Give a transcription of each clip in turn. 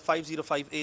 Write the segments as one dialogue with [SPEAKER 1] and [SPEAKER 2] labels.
[SPEAKER 1] 505A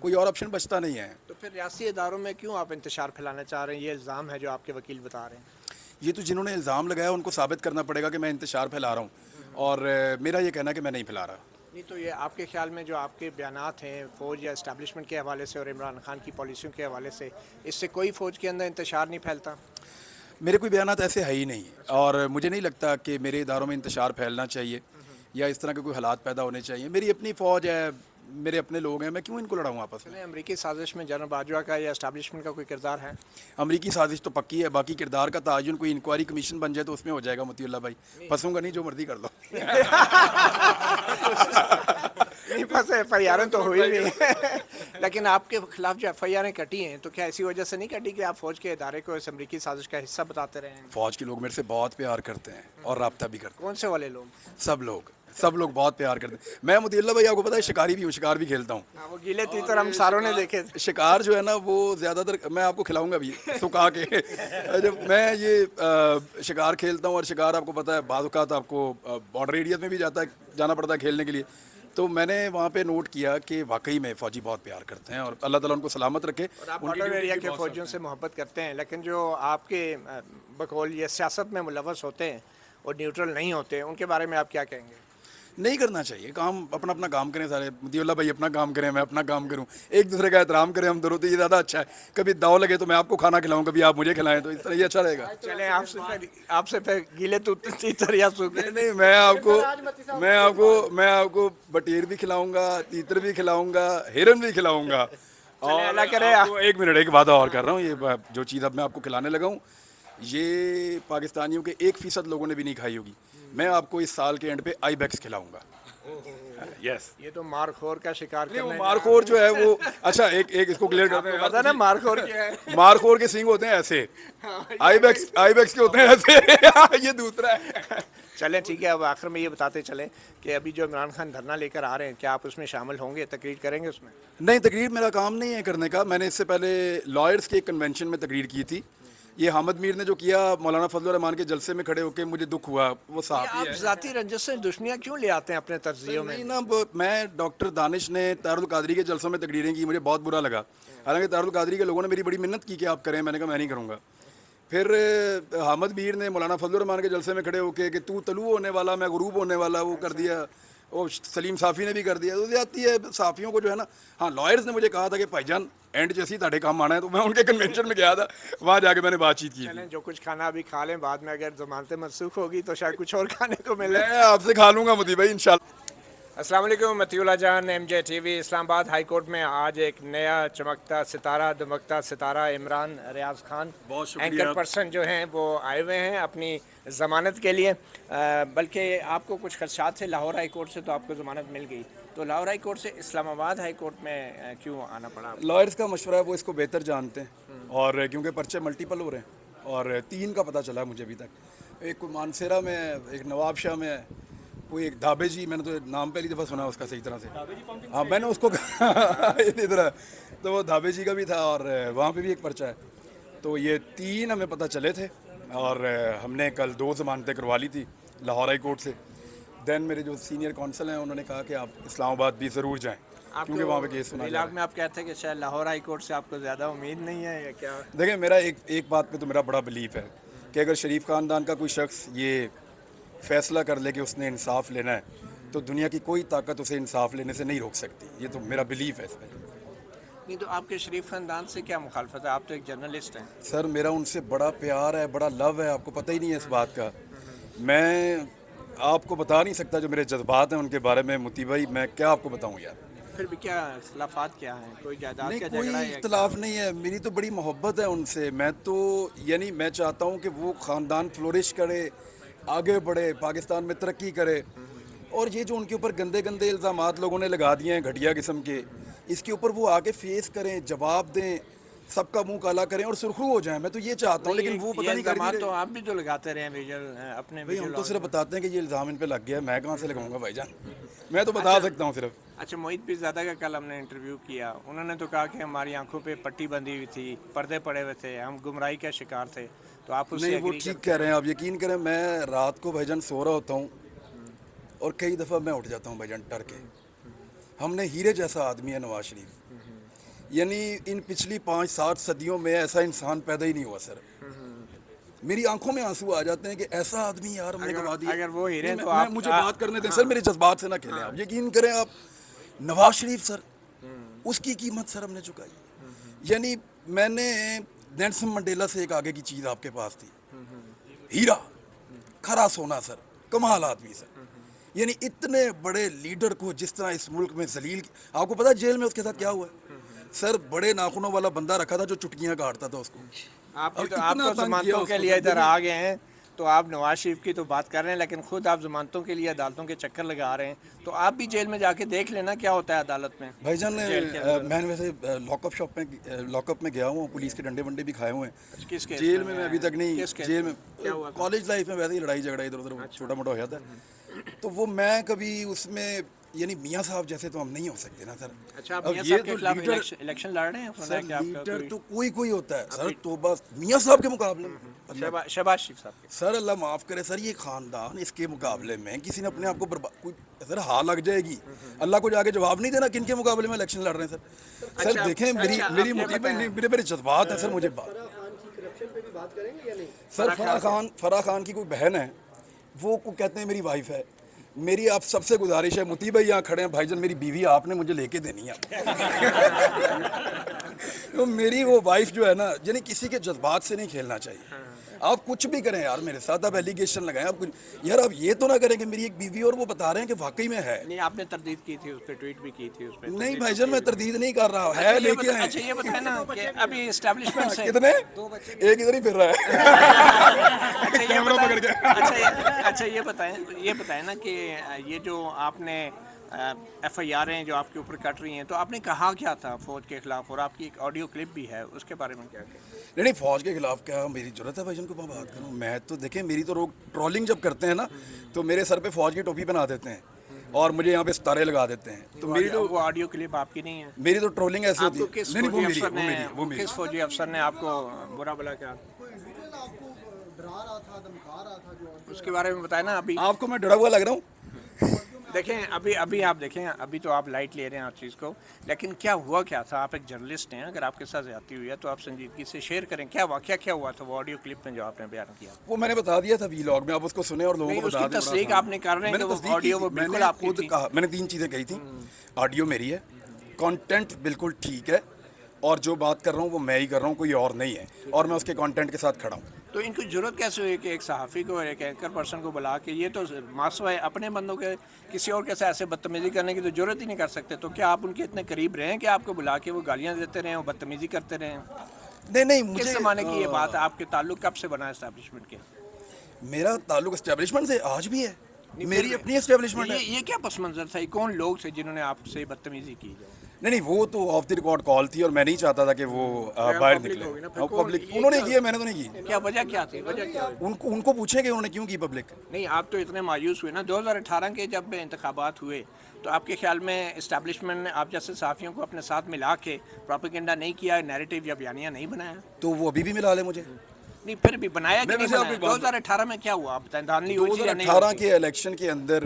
[SPEAKER 2] کوئی اور option بچتا نہیں ہے.
[SPEAKER 3] تو پھر ریاستی اداروں میں کیوں آپ انتشار پھیلانا چاہ رہے ہیں؟ یہ الزام ہے جو آپ کے وکیل بتا رہے ہیں.
[SPEAKER 2] یہ تو جنہوں نے الزام لگایا ان کو ثابت کرنا پڑے گا کہ میں انتشار پھیلا رہا ہوں, اور میرا یہ کہنا ہے کہ میں نہیں پھیلا رہا.
[SPEAKER 3] نہیں تو یہ آپ کے خیال میں جو آپ کے بیانات ہیں فوج یا اسٹیبلشمنٹ کے حوالے سے اور عمران خان کی پالیسیوں کے حوالے سے, اس سے کوئی فوج کے اندر انتشار نہیں پھیلتا؟
[SPEAKER 2] میرے کوئی بیانات ایسے ہے ہی نہیں, اور مجھے نہیں لگتا کہ میرے اداروں میں انتشار پھیلنا چاہیے یا اس طرح کے کوئی حالات پیدا ہونے چاہیے. میری اپنی فوج ہے, میرے اپنے لوگ ہیں, میں کیوں ان کو لڑاؤں آپس میں.
[SPEAKER 3] امریکی سازش میں جنرل باجوہ کا یا اسٹیبلشمنٹ کا کوئی کردار ہے؟
[SPEAKER 2] امریکی سازش تو پکی ہے, باقی کردار کا تعین کوئی انکوائری کمیشن بن جائے تو اس میں ہو جائے گا. مطیع اللہ بھائی پھنسوں گا نہیں, جو مرضی کر لو.
[SPEAKER 3] نہیں پھنسے, ایف آئی آریں تو ہوئی نہیں. لیکن آپ کے خلاف جو ایف آئی آریں کٹی ہیں تو کیا اسی وجہ سے نہیں کٹی کہ آپ فوج کے ادارے کو اس امریکی سازش کا حصہ بتاتے رہے ہیں؟
[SPEAKER 2] فوج کے لوگ میرے سے بہت پیار کرتے ہیں اور رابطہ بھی کرتے ہیں.
[SPEAKER 3] کون سے والے لوگ؟
[SPEAKER 2] سب لوگ بہت پیار کرتے ہیں. میں مطیع اللہ بھائی آپ کو پتا ہے شکاری بھی ہوں, شکار بھی کھیلتا ہوں.
[SPEAKER 3] وہ گیلے تیتر ہم ساروں نے دیکھے.
[SPEAKER 2] شکار جو ہے نا وہ زیادہ تر میں آپ کو کھلاؤں گا بھی سکھا کے. جب میں یہ شکار کھیلتا ہوں, اور شکار آپ کو پتا ہے بعض اوقات آپ کو بارڈر ایریاز میں بھی جانا پڑتا ہے کھیلنے کے لیے, تو میں نے وہاں پہ نوٹ کیا کہ واقعی میں فوجی بہت پیار کرتے ہیں, اور اللہ تعالیٰ ان کو سلامت رکھے.
[SPEAKER 3] اور آپ بارڈر ایریا کے فوجیوں سے محبت کرتے ہیں, لیکن جو آپ کے بقول یہ سیاست میں ملوث ہوتے ہیں اور نیوٹرل نہیں ہوتے, ان کے بارے میں آپ کیا کہیں گے؟
[SPEAKER 2] نہیں کرنا چاہیے کام, اپنا کام کریں سارے. مطیع اللہ بھائی اپنا کام کریں, میں اپنا کام کروں, ایک دوسرے کا احترام کریں ہم دونوں, تو یہ زیادہ اچھا ہے. کبھی داؤ لگے تو میں آپ کو کھانا کھلاؤں, کبھی آپ مجھے کھلائیں, تو اس طرح یہ اچھا رہے گا.
[SPEAKER 3] چلیں آپ سے پھر گیلے تیتر یا سوکھے.
[SPEAKER 2] نہیں, میں آپ کو بٹیر بھی کھلاؤں گا, تیتر بھی کھلاؤں گا, ہرن بھی کھلاؤں گا. اور
[SPEAKER 3] اللہ کرے.
[SPEAKER 2] ایک منٹ, ایک وعدہ اور کر رہا ہوں, یہ جو چیز اب میں آپ کو کھلانے لگا ہوں یہ پاکستانیوں کے 1% لوگوں نے بھی نہیں کھائی ہوگی. میں آپ کو اس سال کے اینڈ پہ آئی بیکس کھلاؤں گا. یس,
[SPEAKER 3] یہ تو مارخور کا شکار کرنے.
[SPEAKER 2] مارخور جو ہے وہ اچھا ایک اس کو کلیئر کرتے ہیں.
[SPEAKER 3] پتا نا مارخور کیا ہے؟
[SPEAKER 2] مارخور کے سینگ ہوتے ہیں ایسے, آئی بیکس کے ہوتے ہیں ایسے. یہ دوسرا ہے.
[SPEAKER 3] چلیں ٹھیک ہے, اب آخر میں یہ بتاتے چلیں کہ ابھی جو عمران خان دھرنا لے کر آ رہے ہیں, کیا آپ اس میں شامل ہوں گے, تقریر کریں گے اس میں؟
[SPEAKER 2] نہیں, تقریر میرا کام نہیں ہے کرنے کا. میں نے اس سے پہلے لائرز کے ایک کنونشن میں تقریر کی تھی. یہ حامد میر نے جو کیا مولانا فضل الرحمان کے جلسے میں کھڑے ہو کے, مجھے دکھ ہوا. وہ صحافی ہے.
[SPEAKER 3] آپ ذاتی رنجش سے دشمنیاں کیوں لے آتے ہیں اپنے تجزیوں میں؟
[SPEAKER 2] نہیں نا, میں ڈاکٹر دانش نے طاہر القادری کے جلسوں میں تقریریں کی, مجھے بہت برا لگا. حالانکہ طاہر القادری کے لوگوں نے میری بڑی منت کی کہ آپ کریں, میں نے کہا میں نہیں کروں گا. پھر حامد میر نے مولانا فضل الرحمان کے جلسے میں کھڑے ہو کے کہ تو طلوع ہونے والا, میں غروب ہونے والا, وہ کر دیا. وہ سلیم صافی نے بھی کر دیا. تو زیادتی ہے صحافیوں کو جو ہے نا. ہاں, لائرز نے مجھے کہا تھا کہ بھائی جان اینڈ جیسی تاڑے کام آنا ہے, تو میں ان کے کنونشن میں گیا تھا, وہاں جا کے میں نے بات چیت کی.
[SPEAKER 3] جو کچھ کھانا ابھی کھا لیں, بعد میں اگر ضمانتیں منسوخ ہوگی تو شاید کچھ اور کھانے کو ملے.
[SPEAKER 2] میں آپ سے کھا لوں گا مدی بھائی انشاءاللہ.
[SPEAKER 3] السلام علیکم, مطیع اللہ جان, ایم جے ٹی وی. اسلام آباد ہائی کورٹ میں آج ایک نیا چمکتا ستارہ, دمکتا ستارہ عمران ریاض خان اینکر پرسن جو ہیں وہ آئے ہوئے ہیں اپنی ضمانت کے لیے. بلکہ آپ کو کچھ خدشات تھے لاہور ہائی کورٹ سے, تو آپ کو ضمانت مل گئی, تو لاہور ہائی کورٹ سے اسلام آباد ہائی کورٹ میں کیوں آنا پڑا؟
[SPEAKER 2] لائرز کا مشورہ ہے, وہ اس کو بہتر جانتے ہیں, اور کیونکہ پرچے ملٹیپل ہو رہے ہیں, اور 3 کا پتہ چلا مجھے ابھی تک. ایک مانسیرا میں, ایک نواب شاہ میں, کوئی ایک دھابے جی, میں نے تو نام پہلی دفعہ سنا اس کا صحیح طرح سے. ہاں, میں نے اس کو ادھر, تو وہ دھابے جی کا بھی تھا, اور وہاں پہ بھی ایک پرچہ ہے. تو یہ 3 ہمیں پتہ چلے تھے, اور ہم نے کل 2 ضمانتیں کروا لی تھی لاہور ہائی کورٹ سے. دین میرے جو سینئر کونسل ہیں انہوں نے کہا کہ آپ اسلام آباد بھی ضرور جائیں, کیونکہ وہاں پہ کیس سنا جا رہا ہے.
[SPEAKER 3] میں آپ کہتے ہیں کہ شاید لاہور ہائی کورٹ سے آپ کو زیادہ امید نہیں ہے یا کیا؟
[SPEAKER 2] دیکھیں, میرا ایک بات پہ تو میرا بڑا بلیف ہے کہ اگر شریف خاندان کا کوئی شخص یہ فیصلہ کر لے کہ اس نے انصاف لینا ہے, تو دنیا کی کوئی طاقت اسے انصاف لینے سے نہیں روک سکتی. یہ تو میرا بلیف ہے اس پہ.
[SPEAKER 3] نہیں تو آپ کے شریف خاندان سے کیا مخالفت ہے؟ آپ تو ایک جرنلسٹ ہیں.
[SPEAKER 2] سر, میرا ان سے بڑا پیار ہے, بڑا لو ہے, آپ کو پتہ ہی نہیں ہے اس بات کا. میں آپ کو بتا نہیں سکتا جو میرے جذبات ہیں ان کے بارے میں. مطیع بھائی, میں کیا آپ کو بتاؤں یار.
[SPEAKER 3] پھر بھی کیا اختلافات کیا ہیں؟ کوئی جائیداد کا
[SPEAKER 2] نہیں, کوئی
[SPEAKER 3] جھگڑا ہے؟
[SPEAKER 2] اختلاف نہیں ہے. میری تو بڑی محبت ہے ان سے. میں تو یعنی میں چاہتا ہوں کہ وہ خاندان فلورش کرے, آگے بڑھے, پاکستان میں ترقی کرے. اور یہ جو ان کے اوپر گندے گندے الزامات لوگوں نے لگا دیے ہیں گھٹیا قسم کے, اس کے اوپر وہ آگے فیس کریں, جواب دیں, سب کا منہ کالا کریں اور سرخرو ہو جائیں. میں تو یہ چاہتا ہوں, لیکن وہ پتہ نہیں کر رہے.
[SPEAKER 3] تو آپ بھی تو لگاتے رہے ہیں اپنے.
[SPEAKER 2] ہم تو صرف بتاتے ہیں کہ یہ الزام ان پہ لگ گیا, میں کہاں سے لگاؤں گا بھائی جان. میں تو بتا سکتا ہوں صرف.
[SPEAKER 3] اچھا, محیط پیرزادہ کا کل ہم نے انٹرویو کیا, انہوں نے تو کہا کہ ہماری آنکھوں پہ پٹی بندھی ہوئی تھی, پردے پڑے ہوئے تھے, ہم گمراہی کا شکار تھے. تو آپ اس سے
[SPEAKER 2] نہیں, وہ ٹھیک کہہ رہے ہیں. آپ یقین کریں, میں رات کو بھائی جان سو رہا ہوتا ہوں اور کئی دفعہ میں اٹھ جاتا ہوں بھائی جان ڈر کے. ہم نے ہیرے جیسا آدمی ہے نواز شریف, یعنی ان پچھلی 5-7 صدیوں میں ایسا انسان پیدا ہی نہیں ہوا سر. میری آنکھوں میں آنسو آ جاتے ہیں کہ ایسا آدمی یار ہم نے گوا دیا.
[SPEAKER 3] اگر وہ ہیرے تو
[SPEAKER 2] میں مجھے بات کرنے دیں سر, میرے جذبات سے نہ کھیلیں آپ. یقین کریں آپ, نواز شریف سر, اس کی قیمت سر ہم نے چکائی. یعنی میں نے نیلسن منڈیلا سے ایک آگے کی چیز آپ کے پاس تھی, ہیرا کھرا سونا سر, کمال آدمی سر. یعنی اتنے بڑے لیڈر کو جس طرح اس ملک میں ذلیل, آپ کو پتا جیل میں اس کے ساتھ کیا ہوا ہے سر؟ بڑے ناخنوں والا بندہ رکھا تھا جو چٹکیاں کاٹتا تھا اس کو.
[SPEAKER 3] آپ تو ضمانتوں کے لیے ادھر آ گئے ہیں, تو آپ نواز شریف کی تو بات کر رہے ہیں, لیکن خود آپ ضمانتوں کے لیے عدالتوں کے چکر لگا رہے ہیں. تو آپ بھی جیل میں جا کے دیکھ لینا کیا ہوتا ہے عدالت میں.
[SPEAKER 2] بھائی جان میں ویسے لاک اپ میں گیا ہوں, پولیس کے ڈنڈے ونڈے بھی کھائے ہوئے ہیں.
[SPEAKER 3] کس کیس
[SPEAKER 2] جیل میں ابھی تک نہیں, جیل میں
[SPEAKER 3] ہوا تھا؟
[SPEAKER 2] کالج لائف میں ویسے ہی لڑائی جھگڑا ادھر ادھر چھوٹا موٹا ہو جاتا ہے. تو وہ میں کبھی اس میں, یعنی میاں صاحب جیسے تو ہم نہیں ہو سکتے نا سر.
[SPEAKER 3] اچھا, آپ میاں صاحب کے خلاف الیکشن لڑ رہے ہیں؟
[SPEAKER 2] سر لیڈر تو کوئی ہوتا ہے سر, تو بس میاں صاحب کے مقابلے میں
[SPEAKER 3] شہباز شریف صاحب کے.
[SPEAKER 2] سر اللہ معاف کرے سر, یہ خاندان اس کے مقابلے میں کسی نے اپنے آپ کو کوئی سر ہاں لگ جائے گی, اللہ کو جا کے جواب نہیں دینا کن کے مقابلے میں الیکشن لڑ رہے ہیں سر. سر دیکھیں میری میرے جذبات ہیں سر. مجھے سر فرح خان کی کوئی بہن ہے, وہ کو کہتے ہیں میری وائف ہے. میری آپ سب سے گزارش ہے, متی بھائی یہاں کھڑے ہیں, بھائی جان میری بیوی آپ نے مجھے لے کے دینی ہے. تو میری وہ وائف جو ہے نا, یعنی کسی کے جذبات سے نہیں کھیلنا چاہیے. آپ کچھ بھی کریں یار میرے ساتھ, آپ ایلیگیشن لگائیں, آپ یار آپ یہ تو نہ کریں کہ میری ایک بیوی اور وہ بتا رہے ہیں کہ واقعی میں ہے.
[SPEAKER 3] نہیں, آپ نے تردید کی تھی, اس پہ ٹویٹ بھی کی تھی اس پہ.
[SPEAKER 2] نہیں بھائی جان میں تردید نہیں کر رہا, ہے لے کے آئے.
[SPEAKER 3] اچھا یہ بتائیں نا کہ ابھی اسٹیبلشمنٹ سے
[SPEAKER 2] کتنے, ایک ادھر ہی پھر رہا ہے.
[SPEAKER 3] اچھا یہ بتائیں نا کہ یہ جو آپ نے ایف آئی آر ہیں جو آپ کے اوپر کٹ رہی ہیں, تو آپ نے کہا کیا تھا فوج کے خلاف, اور آپ کی ایک آڈیو کلپ بھی ہے, اس کے بارے میں کیا کہیں؟
[SPEAKER 2] نہیں فوج کے خلاف کیا میری ضرورت ہے بھائی جان کو میں بات کروں. میں تو دیکھیں میری تو لوگ ٹرولنگ جب کرتے ہیں نا, تو میرے سر پہ فوج کی ٹوپی بنا دیتے ہیں اور مجھے یہاں پہ ستارے لگا دیتے ہیں. تو میری تو
[SPEAKER 3] وہ آڈیو کلپ آپ کی نہیں ہے,
[SPEAKER 2] میری تو ٹرولنگ ایسی ہوتی ہے.
[SPEAKER 3] کس فوجی افسر نے آپ کو برا بلا کیا, اس کے بارے میں بتائیں نا. ابھی
[SPEAKER 2] آپ کو میں ڈرا ہوا لگ رہا ہوں.
[SPEAKER 3] دیکھیں ابھی آپ دیکھیں, ابھی تو آپ لائٹ لے رہے ہیں ہر چیز کو, لیکن کیا ہوا کیا تھا؟ آپ ایک جرنلسٹ ہیں, اگر آپ کے ساتھ زیادتی ہوئی ہے تو آپ سنجیدگی سے شیئر کریں. کیا واقعہ کیا ہوا تھا وہ آڈیو کلپ میں جو آپ نے بیان کیا؟
[SPEAKER 2] وہ میں نے بتا دیا تھا وی لاگ میں, آپ اس کو سنیں اور لوگوں کو بتا دیں.
[SPEAKER 3] تصدیق آپ نے کر رہے ہیں کہ وہ آڈیو وہ بالکل آپ
[SPEAKER 2] خود کہا, میں نے 3 چیزیں کہی تھیں. آڈیو میری ہے, کانٹینٹ بالکل ٹھیک ہے, اور جو بات کر رہا ہوں وہ میں ہی کر رہا ہوں, کوئی اور نہیں ہے, اور میں اس کے کانٹینٹ کے ساتھ کھڑا ہوں.
[SPEAKER 3] تو ان کی ضرورت کیسے ہوئی کہ ایک صحافی کو اور ایک اینکر پرسن کو بلا کے, یہ تو ماسوا ہے, اپنے بندوں کے کسی اور کے ساتھ ایسے بدتمیزی کرنے کی تو ضرورت ہی نہیں کر سکتے. تو کیا آپ ان کے اتنے قریب رہے ہیں کہ آپ کو بلا کے وہ گالیاں دیتے رہے, وہ بدتمیزی کرتے رہے؟
[SPEAKER 2] نہیں
[SPEAKER 3] کس زمانے کی یہ بات ہے؟ آپ کے تعلق کب سے بنا اسٹیبلشمنٹ کے؟
[SPEAKER 2] میرا تعلق اسٹیبلشمنٹ سے آج بھی ہے, میری اپنی اسٹیبلشمنٹ ہے.
[SPEAKER 3] یہ کیا پس منظر تھا, کون لوگ تھے جنہوں نے آپ سے بدتمیزی کی؟
[SPEAKER 2] نہیں وہ تو آف دی ریکارڈ کال تھی, اور میں نہیں چاہتا تھا کہ وہ باہر نکلے. پبلک انہوں نے کی ہے, میں نے تو نہیں کی.
[SPEAKER 3] کیا وجہ کیا تھی؟
[SPEAKER 2] ان کو پوچھیں کہ انہوں نے کیوں کی پبلک.
[SPEAKER 3] نہیں, آپ تو اتنے مایوس ہوئے نا 2018 کے جب انتخابات ہوئے, تو آپ کے خیال میں اسٹیبلشمنٹ نے آپ جیسے صحافیوں کو اپنے ساتھ ملا کے پروپیگنڈا نہیں کیا, نیریٹو یا بیانیہ نہیں بنایا؟
[SPEAKER 2] تو وہ ابھی بھی ملا لے مجھے.
[SPEAKER 3] نہیں پھر بھی بنایا کہ نہیں بنایا؟ 2018 میں کیا ہوا آپ بتائیں, دھاندلی ہوئی تھی یا نہیں؟
[SPEAKER 2] 2018 کے الیکشن کے اندر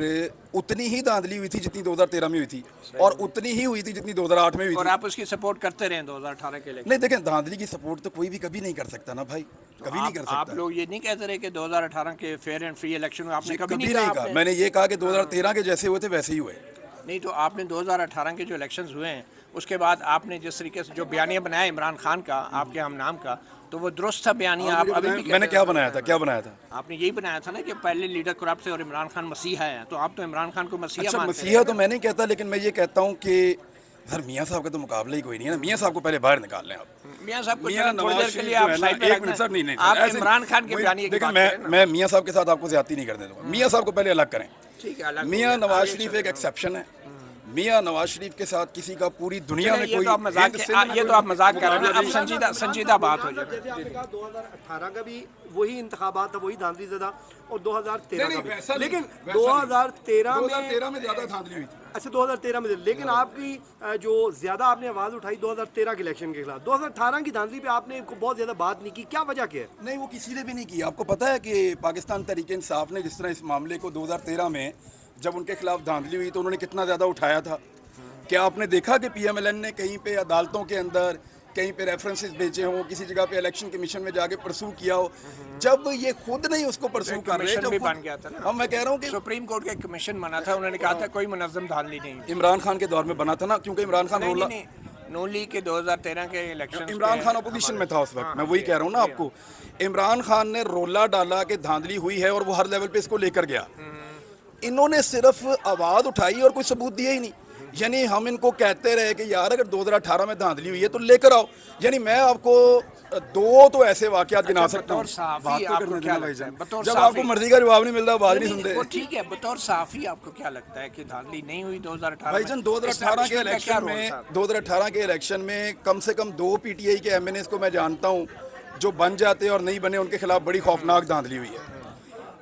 [SPEAKER 2] اتنی ہی دھاندلی ہوئی تھی جتنی 2013 میں ہوئی تھی, اور اتنی ہی ہوئی تھی جتنی 2008 میں ہوئی تھی.
[SPEAKER 3] اور آپ اس کی سپورٹ کرتے رہے 2018 کے الیکشن؟
[SPEAKER 2] نہیں دیکھیں, دھاندلی کی سپورٹ تو کوئی بھی کبھی نہیں کر سکتا نا بھائی, کبھی نہیں کر سکتا.
[SPEAKER 3] آپ لوگ یہ نہیں کہتے رہے کہ 2018 کے فیئر اینڈ فری الیکشن آپ نے کبھی نہیں کہا؟
[SPEAKER 2] میں نے یہ کہا کہ 2013 کے جیسے ہوئے تھے ویسے ہی ہوئے.
[SPEAKER 3] نہیں, تو آپ نے 2018 کے جو الیکشنز ہوئے ہیں اس کے بعد آپ نے جس طریقے سے جو بیانیہ بنایا عمران خان کا آپ کے ہم نام کا, تو وہ درست تھا بیانیہ؟ آپ ابھی بھی
[SPEAKER 2] میں نے کیا بنایا تھا
[SPEAKER 3] آپ نے یہی بنایا تھا نا کہ پہلے لیڈر کرپٹ تھے اور عمران خان مسیحا ہے, تو آپ تو عمران خان کو مسیحا مانتے ہیں.
[SPEAKER 2] مسیحا تو میں نہیں کہتا, لیکن میں یہ کہتا ہوں کہ سر میاں صاحب کا تو مقابلہ ہی کوئی نہیں ہے نا. میاں صاحب کو پہلے باہر نکال لیں آپ.
[SPEAKER 3] میاں صاحب کو تھوڑی دیر کے لیے آپ سائڈ پہ رکھیں, آپ عمران خان کے بیانیے کی بات کریں.
[SPEAKER 2] میں میاں صاحب کے ساتھ آپ کو زیادتی نہیں کرنے دوں گا. میاں صاحب کو پہلے الگ کریں. میاں نواز شریف ایک ایکسیپشن ہے. میاں نواز شریف کے ساتھ کسی کا پوری دنیا میں کوئی,
[SPEAKER 3] یہ تو آپ مذاق کر رہے ہیں. اب سنجیدہ بات ہو جائے.
[SPEAKER 4] جیسے آپ نے کہا 2018 کا بھی وہی انتخابات تھا, وہی دھاندلی زدہ, اور 2013 کا بھی, لیکن 2013 میں
[SPEAKER 2] زیادہ دھاندلی ہوئی تھی.
[SPEAKER 4] اچھا 2013 میں, لیکن آپ کی جو زیادہ آپ نے آواز اٹھائی 2013 کے الیکشن کے خلاف, 2018 کی دھاندلی پہ آپ نے بہت زیادہ بات نہیں کی. کیا وجہ کیا ہے؟
[SPEAKER 2] نہیں وہ کسی نے بھی نہیں کی. آپ کو پتہ ہے کہ پاکستان تحریک انصاف نے جس طرح اس معاملے کو 2013 میں جب ان کے خلاف دھاندلی ہوئی تو انہوں نے کتنا زیادہ اٹھایا تھا کیا آپ نے دیکھا کہ پی ایم ایل این نے کہیں پہ عدالتوں کے اندر کہیں پہ ریفرنسز بھیجے ہوں, کسی جگہ پہ الیکشن کمیشن میں جا کے پرسو کیا ہو, جب یہ خود نہیں اس کو پرسو کر رہے,
[SPEAKER 3] کمیشن بھی
[SPEAKER 2] جب
[SPEAKER 3] بن گیا تھا نا.
[SPEAKER 2] ہم میں کہہ رہا ہوں کہ
[SPEAKER 3] سپریم کورٹ کا کمیشن بنا تھا, انہوں نے کہا تھا کوئی منظم دھاندلی نہیں.
[SPEAKER 2] عمران خان کے دور میں بنا تھا نا, کیونکہ عمران خان رولہ,
[SPEAKER 3] نون لیگ کے 2013 کے الیکشن,
[SPEAKER 2] عمران خان اپوزیشن میں تھا اس وقت, میں وہی کہہ رہا ہوں نا آپ کو. عمران خان نے رولہ ڈالا کہ دھاندلی ہوئی ہے اور وہ ہر لیول پہ اس کو لے کر گیا. انہوں نے صرف آواز اٹھائی اور کوئی ثبوت دیا ہی نہیں. یعنی ہم ان کو کہتے رہے کہ یار اگر 2018 میں دھاندلی ہوئی ہے تو لے کر آؤ. یعنی میں آپ کو دو تو ایسے واقعات گنا سکتا ہوں. جب آپ کو مرضی کا جواب نہیں ملتا بات نہیں سنتے.
[SPEAKER 3] ٹھیک ہے, بطور صحافی آپ کو کیا لگتا ہے کہ دھاندلی نہیں ہوئی 2018
[SPEAKER 2] بھائی جان 2018 کے الیکشن میں 2018 کے الیکشن میں کم سے کم 2 پی ٹی آئی کے ایم این ایز کو میں جانتا ہوں جو بن جاتے اور نہیں بنے, ان کے خلاف بڑی خوفناک دھاندلی ہوئی ہے.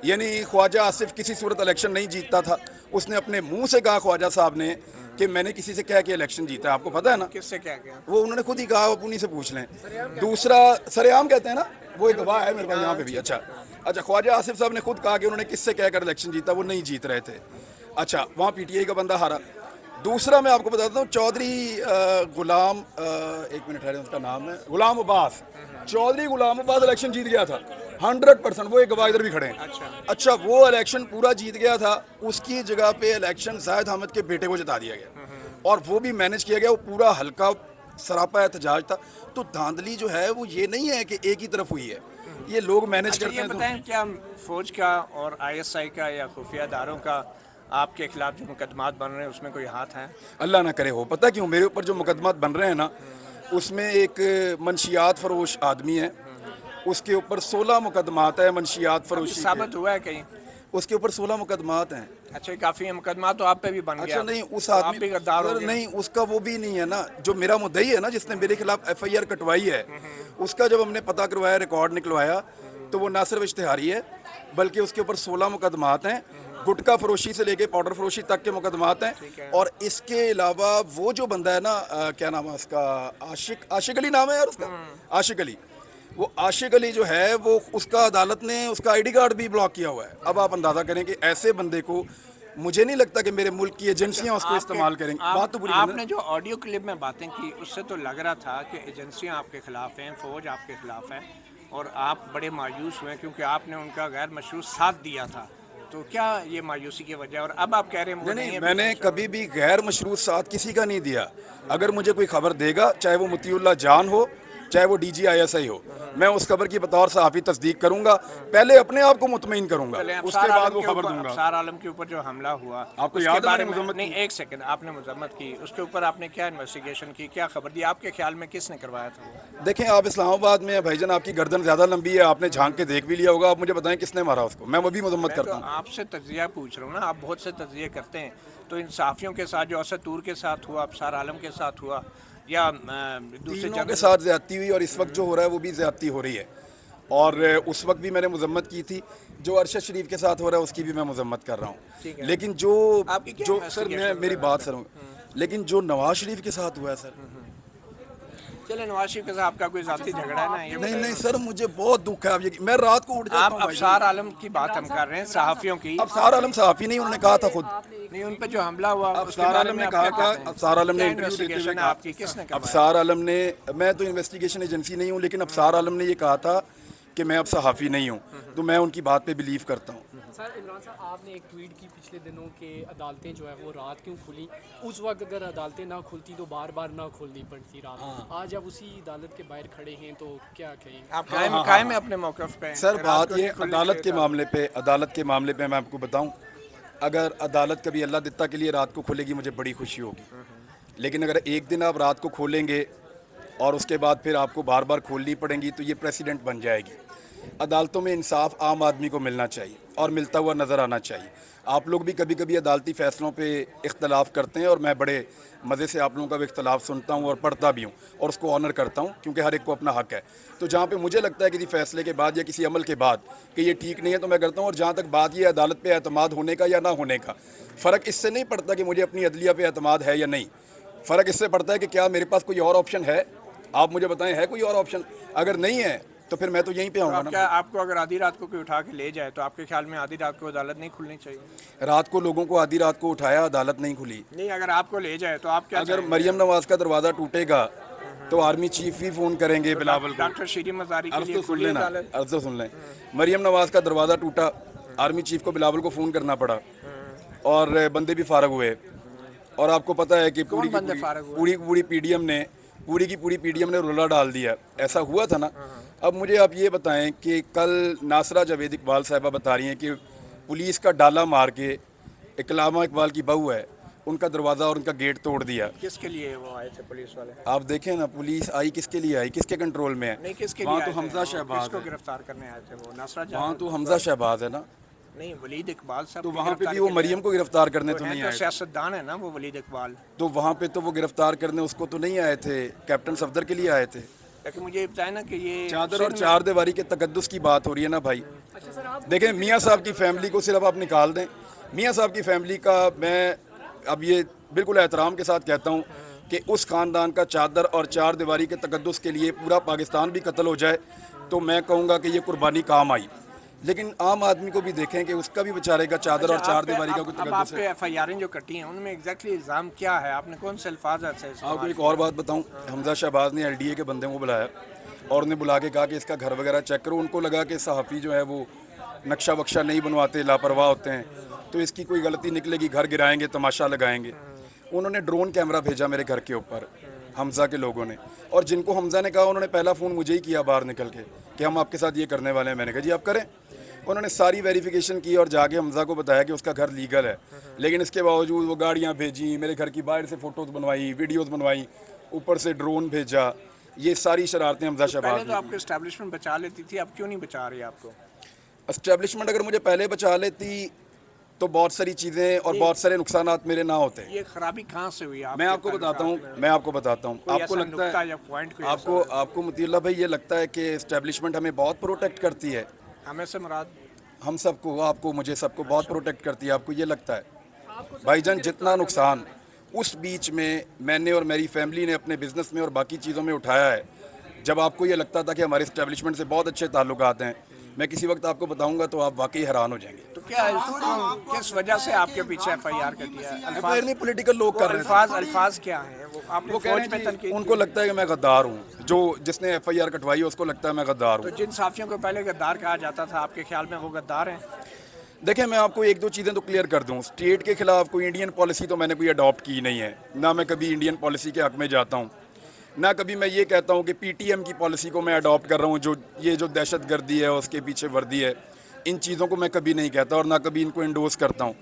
[SPEAKER 2] یعنی خواجہ آصف کسی صورت الیکشن نہیں جیتتا تھا, اس نے اپنے منہ سے کہا خواجہ صاحب نے کہ میں نے کسی سے کہہ کے الیکشن جیتا ہے. آپ کو پتہ ہے نا
[SPEAKER 3] کس سے کیا کیا؟
[SPEAKER 2] وہ انہوں نے خود ہی کہا, آپ انہیں سے پوچھ لیں. دوسرا سریعام کہتے ہیں نا, وہ ایک گواہ ہے میرے پاس یہاں پہ بھی. اچھا خواجہ آصف صاحب نے خود کہا کہ انہوں نے کس سے کہہ کر الیکشن جیتا, وہ نہیں جیت رہے تھے. اچھا وہاں پی ٹی آئی کا بندہ ہارا. دوسرا میں آپ کو بتاتا ہوں, چودھری غلام, ایک منٹ ٹھہرے, اس کا نام ہے غلام عباس. چودھری غلام عباس الیکشن جیت گیا تھا 100%, وہ ایک گواہ ادھر بھی کھڑے ہیں. اچھا وہ الیکشن پورا جیت گیا تھا, اس کی جگہ پہ الیکشن زاہد احمد کے بیٹے کو جتا دیا گیا اور وہ بھی مینج کیا گیا. وہ پورا حلقہ سراپا احتجاج تھا. تو دھاندلی جو ہے وہ یہ نہیں ہے کہ ایک ہی طرف ہوئی ہے, یہ لوگ مینج کرتے
[SPEAKER 3] یہ
[SPEAKER 2] ہیں.
[SPEAKER 3] بتائیں کیا فوج کا اور آئی ایس آئی کا یا خفیہ اداروں کا آپ کے خلاف جو مقدمات بن رہے ہیں اس میں کوئی ہاتھ ہیں؟
[SPEAKER 2] اللہ نہ کرے ہو. پتہ کیوں, میرے اوپر جو مقدمات بن رہے ہیں نا, اس میں ایک منشیات فروش آدمی ہے, اس کے اوپر 16 مقدمات ہیں منشیات فروشی.
[SPEAKER 3] ثابت ہوا ہے کہیں؟
[SPEAKER 2] اس کے اوپر 16 مقدمات ہیں.
[SPEAKER 3] اچھا کافی ہے, مقدمات تو آپ پہ بھی بن گیا.
[SPEAKER 2] اچھا نہیں, اس آدمی نہیں, اس کا وہ بھی نہیں ہے نا, جو میرا مدعی ہے نا جس نے میرے خلاف ایف آئی آر کٹوائی ہے, اس کا جب ہم نے پتہ کروایا, ریکارڈ نکلوایا, تو وہ نہ صرف اشتہاری ہے بلکہ اس کے اوپر 16 مقدمات ہیں. گٹکا فروشی سے لے کے پاؤڈر فروشی تک کے مقدمات ہیں. اور اس کے علاوہ وہ جو بندہ ہے نا, کیا نام ہے اس کا, عاشق علی نام ہے یار اس کا, عاشق علی. وہ عاشق علی جو ہے وہ, اس کا عدالت نے اس کا آئی ڈی کارڈ بھی بلاک کیا ہوا ہے. اب آپ اندازہ کریں کہ ایسے بندے کو, مجھے نہیں لگتا کہ میرے ملک کی ایجنسیاں اس کو استعمال کریں گی. بات تو
[SPEAKER 3] آپ نے جو آڈیو کلپ میں باتیں کی اس سے تو لگ رہا تھا کہ ایجنسیاں آپ کے خلاف ہیں, فوج آپ کے خلاف ہے, اور آپ بڑے مایوس ہوئے کیونکہ آپ نے ان کا غیر مشروط ساتھ دیا تھا. تو کیا یہ مایوسی کی وجہ, اور اب آپ کہہ رہے ہیں وہ نہیں ہے؟
[SPEAKER 2] میں نے کبھی بھی غیر مشروط ساتھ کسی کا نہیں دیا. اگر مجھے کوئی خبر دے گا, چاہے وہ مطیع اللہ جان ہو, چاہے وہ D G I S I ہو, میں اس خبر کی بطور صحافی تصدیق کروں گا. پہلے اپنے آپ کو مطمئن کروں گا, اس کے بعد وہ خبر دوں گا.
[SPEAKER 3] ابصار عالم کے اوپر جو حملہ ہوا,
[SPEAKER 2] آپ کو یاد ہے
[SPEAKER 3] مذمت نہیں, ایک سیکنڈ, آپ نے مذمت کی, اس کے اوپر آپ نے کیا انویسٹیگیشن کی, کیا خبر دی, آپ کے خیال میں کس نے کروایا تھا؟
[SPEAKER 2] دیکھیں آپ اسلام آباد میں بھائی جان, آپ کی گردن زیادہ لمبی ہے, آپ نے جھانک کے دیکھ بھی لیا ہوگا. آپ مجھے بتائیں کس نے مارا اس کو, میں وہ بھی مذمت کرتا ہوں.
[SPEAKER 3] آپ سے تجزیہ پوچھ رہا ہوں نا, آپ بہت سے تجزیے کرتے ہیں, تو ان صحافیوں کے ساتھ جو اسد طور کے ساتھ ہوا, ابصار عالم کے ساتھ ہوا, یا دوسرے
[SPEAKER 2] کے ساتھ زیادتی ہوئی, اور اس وقت جو ہو رہا ہے وہ بھی زیادتی ہو رہی ہے. اور اس وقت بھی میں نے مذمت کی تھی. جو ارشد شریف کے ساتھ ہو رہا ہے اس کی بھی میں مذمت کر رہا ہوں. لیکن جو سر, میری بات سر, لیکن جو نواز شریف کے ساتھ ہوا ہے سر,
[SPEAKER 3] چلے نواز شریف کے ساتھ آپ کا کوئی ذاتی جھگڑا ہے نا؟
[SPEAKER 2] نہیں سر, مجھے بہت دکھ ہے. میں رات کو اٹھ جاتا ہوں.
[SPEAKER 3] آپ ابصار عالم کی بات ہم کر رہے ہیں, صحافیوں کی.
[SPEAKER 2] ابصار عالم صحافی نہیں, انہوں نے کہا تھا خود.
[SPEAKER 3] نہیں, ان پہ جو حملہ ہوا
[SPEAKER 2] ابصار عالم نے کہا تھا, ابصار عالم نے
[SPEAKER 3] انویسٹیگیشن آپ کی کس نے کروایا؟
[SPEAKER 2] ابصار عالم نے, میں تو انویسٹیگیشن ایجنسی نہیں ہوں, لیکن ابصار عالم نے یہ کہا تھا کہ میں اب صحافی نہیں ہوں, تو میں ان کی بات پہ بلیو کرتا ہوں.
[SPEAKER 5] سر عمران صاحب, آپ نے ایک ٹویٹ کی پچھلے دنوں کہ عدالتیں جو ہے وہ رات کیوں کھلی, اس وقت اگر عدالتیں نہ کھلتی تو بار بار نہ کھولنی پڑتی رات. آج اب اسی عدالت کے باہر کھڑے ہیں تو کیا کہیں؟
[SPEAKER 3] آپ قائم ہیں اپنے موقف پہ؟
[SPEAKER 2] سر بات یہ عدالت کے معاملے پہ میں آپ کو بتاؤں, اگر عدالت کبھی اللہ دیتا کے لیے رات کو کھلے گی مجھے بڑی خوشی ہوگی. لیکن اگر ایک دن آپ رات کو کھولیں گے اور اس کے بعد پھر آپ کو بار بار کھولنی پڑیں گی تو یہ پریسیڈنٹ بن جائے گی. عدالتوں میں انصاف عام آدمی کو ملنا چاہیے اور ملتا ہوا نظر آنا چاہیے. آپ لوگ بھی کبھی کبھی عدالتی فیصلوں پہ اختلاف کرتے ہیں, اور میں بڑے مزے سے آپ لوگوں کا بھی اختلاف سنتا ہوں اور پڑھتا بھی ہوں, اور اس کو آنر کرتا ہوں, کیونکہ ہر ایک کو اپنا حق ہے. تو جہاں پہ مجھے لگتا ہے کسی فیصلے کے بعد یا کسی عمل کے بعد کہ یہ ٹھیک نہیں ہے تو میں کرتا ہوں. اور جہاں تک بات یہ عدالت پہ اعتماد ہونے کا یا نہ ہونے کا, فرق اس سے نہیں پڑتا کہ مجھے اپنی عدلیہ پہ اعتماد ہے یا نہیں. فرق اس سے پڑتا ہے کہ کیا میرے پاس کوئی اور آپشن ہے. آپ مجھے بتائیں, ہے کوئی اور آپشن؟ اگر نہیں ہے تو پھر میں تو یہیں پہ آؤں گا
[SPEAKER 3] اب
[SPEAKER 2] نا.
[SPEAKER 3] کیا آپ کو اگر آدھی رات کو کوئی اٹھا کے لے جائے تو آپ کے خیال میں آدھی رات کو عدالت نہیں کھلنی چاہیے؟
[SPEAKER 2] رات کو لوگوں کو آدھی رات کو اٹھایا, عدالت نہیں کھلی.
[SPEAKER 3] نہیں, اگر آپ کو لے جائے تو آپ کیا
[SPEAKER 2] اگر مریم نواز کا دروازہ ٹوٹے گا تو آرمی چیف ہی فون کریں گے بلاول کو.
[SPEAKER 3] ڈاکٹر شیری مزاری کے
[SPEAKER 2] عرض
[SPEAKER 3] لیے
[SPEAKER 2] تو سن
[SPEAKER 3] کھلی
[SPEAKER 2] لینا,
[SPEAKER 3] عدالت؟
[SPEAKER 2] عرض تو سن لیں. مریم نواز کا دروازہ ٹوٹا, آرمی چیف کو بلاول کو فون کرنا پڑا, اور بندے بھی فارغ ہوئے. اور آپ کو پتہ ہے کہ
[SPEAKER 3] کون بندے فارغ ہوئے؟
[SPEAKER 2] پوری پی ڈی ایم نے رولا ڈال دیا. ایسا ہوا تھا نا. اب مجھے آپ یہ بتائیں کہ کل ناصرہ جاوید اقبال صاحبہ بتا رہی ہیں کہ پولیس کا ڈالا مار کے, علامہ اقبال کی بہو ہے, ان کا دروازہ اور ان کا گیٹ توڑ دیا.
[SPEAKER 3] کس کے لیے وہ آئے تھے پولیس والے؟
[SPEAKER 2] آپ دیکھیں نا, پولیس آئی کس کے لیے آئی, کس کے کنٹرول میں ہے؟
[SPEAKER 3] نہیں, کس کے
[SPEAKER 2] وہاں
[SPEAKER 3] لیے آئے
[SPEAKER 2] تو
[SPEAKER 3] تھے؟
[SPEAKER 2] حمزہ شہباز
[SPEAKER 3] کس کو
[SPEAKER 2] ہے,
[SPEAKER 3] گرفتار کرنے آئے تھے وہ؟ ناصرہ
[SPEAKER 2] وہاں
[SPEAKER 3] جہاں
[SPEAKER 2] تو حمزہ شہباز ہے نا.
[SPEAKER 3] نہیں, ولید اقبال صاحب
[SPEAKER 2] تو
[SPEAKER 3] کی
[SPEAKER 2] وہاں پہ
[SPEAKER 3] گرفتاری
[SPEAKER 2] بھی وہ
[SPEAKER 3] کے لیے
[SPEAKER 2] مریم کو گرفتار کرنے تو
[SPEAKER 3] ہیں
[SPEAKER 2] نہیں
[SPEAKER 3] تو
[SPEAKER 2] آئے.
[SPEAKER 3] سیاستدان ہے نا وہ ولید اقبال.
[SPEAKER 2] تو وہاں پہ تو وہ گرفتار کرنے اس کو تو نہیں آئے تھے, کیپٹن صفدر کے لیے آئے تھے.
[SPEAKER 3] لیکن مجھے یہ بتائیں نا کہ یہ
[SPEAKER 2] چادر اور چار دیواری کے تقدس کی بات ہو رہی ہے نا بھائی. دیکھیں میاں صاحب کی فیملی کو صرف آپ نکال دیں. میاں صاحب کی فیملی کا میں اب یہ بالکل احترام کے ساتھ کہتا ہوں کہ اس خاندان کا چادر اور چار دیواری کے تقدس کے لیے پورا پاکستان بھی قتل ہو جائے تو میں کہوں گا کہ یہ قربانی کام آئی. لیکن عام آدمی کو بھی دیکھیں کہ اس کا بھی بیچارے کا چادر اور چار دیواری کا کوئی
[SPEAKER 3] اب آپ
[SPEAKER 2] تقدس
[SPEAKER 3] پہ
[SPEAKER 2] ہے.
[SPEAKER 3] ایف آئی آریں جو کٹی ہیں ان میں ایگزیکٹلی الزام کیا ہے؟ آپ نے کون سے الفاظ سے
[SPEAKER 2] آپ کو ایک اور بات بتاؤں, حمزہ شہباز نے ایل ڈی اے کے بندے کو بلایا اور انہیں بلا کے کہا کہ اس کا گھر وغیرہ چیک کرو. ان کو لگا کہ صحافی جو ہے وہ نقشہ وقشہ نہیں بنواتے, لاپرواہ ہوتے ہیں, تو اس کی کوئی غلطی نکلے گی, گھر گرائیں گے, تماشا لگائیں گے. انہوں نے ڈرون کیمرہ بھیجا میرے گھر کے اوپر, حمزہ کے لوگوں نے, اور جن کو حمزہ نے کہا انہوں نے پہلا فون مجھے ہی کیا باہر نکل کے کہ ہم آپ کے ساتھ یہ کرنے والے ہیں. میں نے کہا جی آپ کریں. انہوں نے ساری ویریفیکیشن کی اور جا کے حمزہ کو بتایا کہ اس کا گھر لیگل ہے, لیکن اس کے باوجود وہ گاڑیاں بھیجیں, میرے گھر کی باہر سے فوٹوز بنوائی, ویڈیوز بنوائی, اوپر سے ڈرون بھیجا. یہ ساری شرارتیں حمزہ شہباز
[SPEAKER 3] پہلے تو آپ کو اسٹیبلشمنٹ بچا لیتی تھی, اب کیوں نہیں بچا رہی آپ کو؟
[SPEAKER 2] اسٹیبلشمنٹ اگر مجھے پہلے بچا لیتی تو بہت ساری چیزیں اور بہت سارے نقصانات میرے نہ ہوتے.
[SPEAKER 3] یہ خرابی کہاں سے ہوئی؟
[SPEAKER 2] میں آپ کو بتاتا ہوں, آپ کو لگتا ہے, آپ کو مطیع اللہ بھائی یہ لگتا ہے کہ اسٹیبلشمنٹ ہمیں بہت پروٹیکٹ کرتی ہے؟
[SPEAKER 3] ہمیں سے مراد
[SPEAKER 2] ہم سب کو, آپ کو, مجھے, سب کو بہت پروٹیکٹ کرتی ہے. آپ کو یہ لگتا ہے؟ بھائی جان جتنا نقصان اس بیچ میں نے اور میری فیملی نے اپنے بزنس میں اور باقی چیزوں میں اٹھایا ہے, جب آپ کو یہ لگتا تھا کہ ہمارے اسٹیبلشمنٹ سے بہت اچھے تعلقات ہیں, میں کسی وقت آپ کو بتاؤں گا تو آپ واقعی حیران ہو جائیں گے.
[SPEAKER 3] تو کیا کس وجہ سے آپ کے پیچھے ایف آئی آر کٹی ہے؟
[SPEAKER 2] پولیٹیکل لوگ کر رہے ہیں.
[SPEAKER 3] الفاظ کیا ہیں
[SPEAKER 2] وہ کہہ رہے ہیں جی, ان کو لگتا ہے کہ میں غدار ہوں. جس نے ایف آئی آر کٹوائی ہے اس کو لگتا ہے میں غدار ہوں.
[SPEAKER 3] تو جن صحافیوں کو پہلے غدار کہا جاتا تھا, آپ کے خیال میں وہ غدار ہیں؟
[SPEAKER 2] دیکھیں میں آپ کو ایک دو چیزیں تو کلیئر کر دوں. اسٹیٹ کے خلاف کوئی انڈین پالیسی تو میں نے کوئی اڈاپٹ کی نہیں ہے, نہ میں کبھی انڈین پالیسی کے حق میں جاتا ہوں, نہ کبھی میں یہ کہتا ہوں کہ پی ٹی ایم کی پالیسی کو میں اڈاپٹ کر رہا ہوں. جو دہشت گردی ہے اس کے پیچھے وردی ہے, ان چیزوں کو میں کبھی نہیں کہتا اور نہ کبھی ان کو انڈورس کرتا ہوں.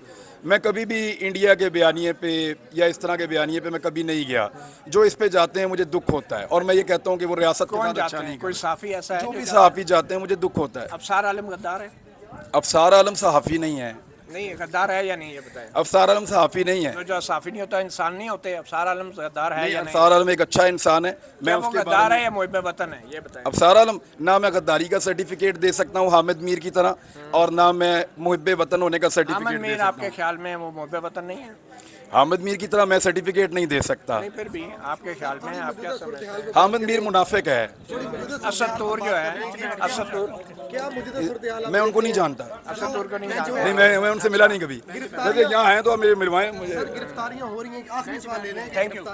[SPEAKER 2] میں کبھی بھی انڈیا کے بیانیے پہ یا اس طرح کے بیانیے پہ میں کبھی نہیں گیا. جو اس پہ جاتے ہیں مجھے دکھ ہوتا ہے, اور میں یہ کہتا ہوں کہ وہ ریاست کے ساتھ اچھا نہیں.
[SPEAKER 3] کوئی صحافی ایسا ہے
[SPEAKER 2] جو بھی صحافی جاتے ہیں مجھے دکھ ہوتا ہے.
[SPEAKER 3] افسار عالم غدار ہے؟
[SPEAKER 2] افسار عالم صحافی نہیں ہے.
[SPEAKER 3] نہیں, غدار ہے یا نہیں یہ بتائیں.
[SPEAKER 2] افسار عالم صحافی نہیں ہے.
[SPEAKER 3] جو صحافی نہیں ہوتا انسان نہیں ہوتے. افسار عالم غدار ہے یا نہیں؟
[SPEAKER 2] افسار عالم ایک اچھا انسان ہے. میں اس کے
[SPEAKER 3] غدار ہے یا محب وطن ہے یہ بتائیں.
[SPEAKER 2] افسار عالم, نہ میں غداری کا سرٹیفکیٹ دے سکتا ہوں حامد میر کی طرح, اور نہ میں محب وطن ہونے کا سرٹیفکیٹ
[SPEAKER 3] حامد
[SPEAKER 2] دے
[SPEAKER 3] میر
[SPEAKER 2] سکتا
[SPEAKER 3] آپ کے
[SPEAKER 2] ہوں.
[SPEAKER 3] خیال میں وہ محب وطن نہیں ہے؟
[SPEAKER 2] حامد میر کی طرح میں سرٹیفکیٹ نہیں دے سکتا.
[SPEAKER 3] نہیں, پھر بھی آپ کے خیال میں آپ کیا سمجھتے ہیں؟
[SPEAKER 2] حامد میر منافق ہے.
[SPEAKER 3] اسد طور جو ہے, اسد طور
[SPEAKER 2] میں ان کو نہیں جانتا.
[SPEAKER 3] اسد طور کو نہیں جانتے؟
[SPEAKER 2] نہیں, میں ان سے ملا نہیں کبھی. یہاں ہیں تو آپ ملوائیں مجھے.
[SPEAKER 4] گرفتاریاں ہو رہی ہیں, آخری سوال لے لیں.
[SPEAKER 3] Thank you.